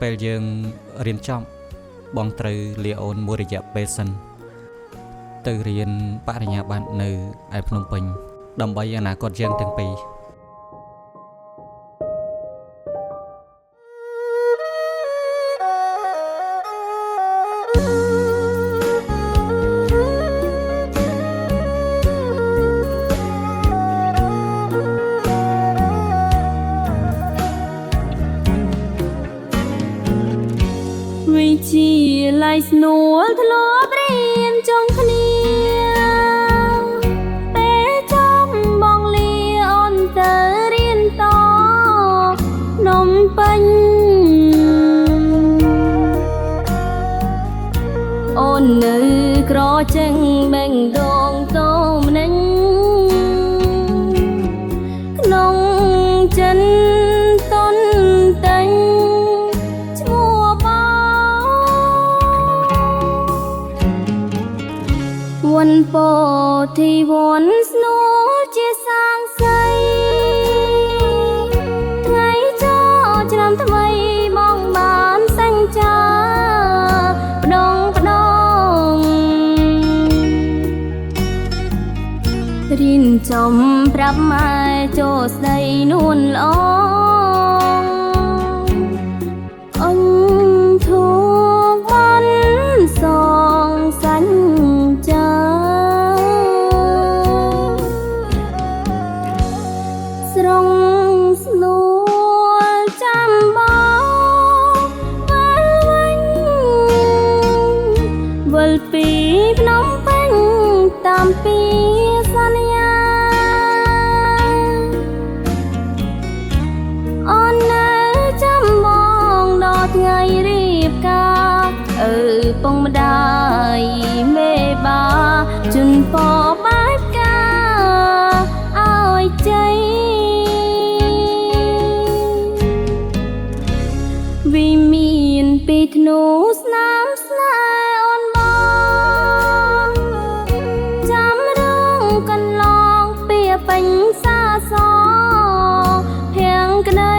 ពេលយើងរៀនចប់បងត្រូវលាអូនមួយរយៈពេលសិនទៅរៀនបរិញ្ញាបត្រនៅឯភ្នំពេញដើម្បីអនាគតយើងទាំងពីរវិជាឡៃស្នួលធ្លាប់រៀនចុងគ្នាពេលចំបងលាអូនទៅរៀនតភ្នំពេញអូននៅក្រចេញបេងដងតោម្នេញក្នុងចិនតនតែញវ័នពោធិវ័នស្នួលជាសាងសីថ្ងៃចូលឆ្នាំថ្មីបងបានសញ្ចាផ្ដងរៀនចំប្រាប់ម៉ែចូលស្ដីនួនល្អអញធូបបានសងសញ្ចាស្រងស្នួលចាំបងវិញវិលពីភ្នំពេញតាមពីសន្យាអូននៅចាំបងដល់ថ្ងៃរៀបការពងម្ដាយមេបាជូនពរបែបការឲ្យជ័យវិមានពីធ្នូស្នាមស្នេហ៍អូនបងចាំរឿងកន្លងពីពេញសាសភៀងក្ដី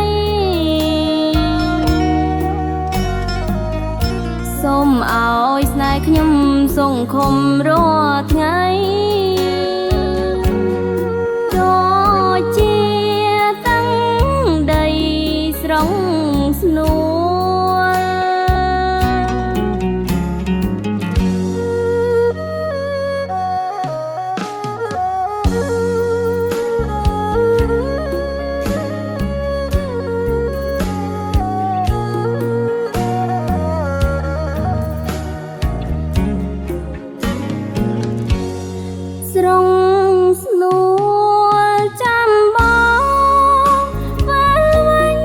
សូមឲ្យស្នេហ៍ខ្ញុំសង្ឃុំរាល់ថ្ងៃដូចជាតាំងដីស្រងស្នួលស្រងស្នួលចាំបងវិញ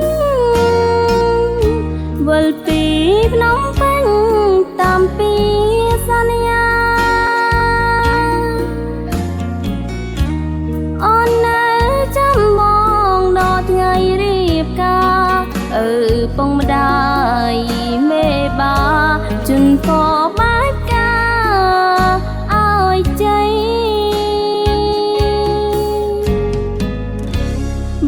វិលពីភ្នំពេញតាមពីសន្យាអូននៅចាំបងដល់ថ្ងៃរៀបការពងម្ដាយមេបាជូនពរបែបការឲ្យជ័យ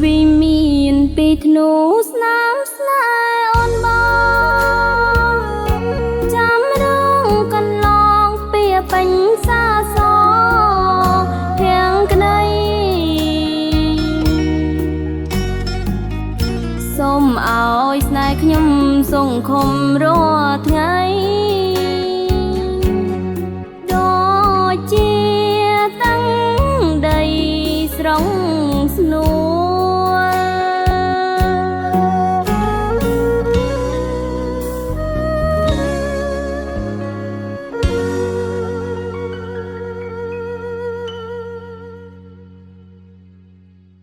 វិមានពីធ្នូស្នាមស្នេហ៍អូនបងចាំរឿងកន្លងពីពេញសាសភៀងក្ដីសូមឲ្យស្នេហ៍ខ្ញុំសង្ឃុំរាល់ថ្ងៃដូចជាតាំងដីស្រងស្នួល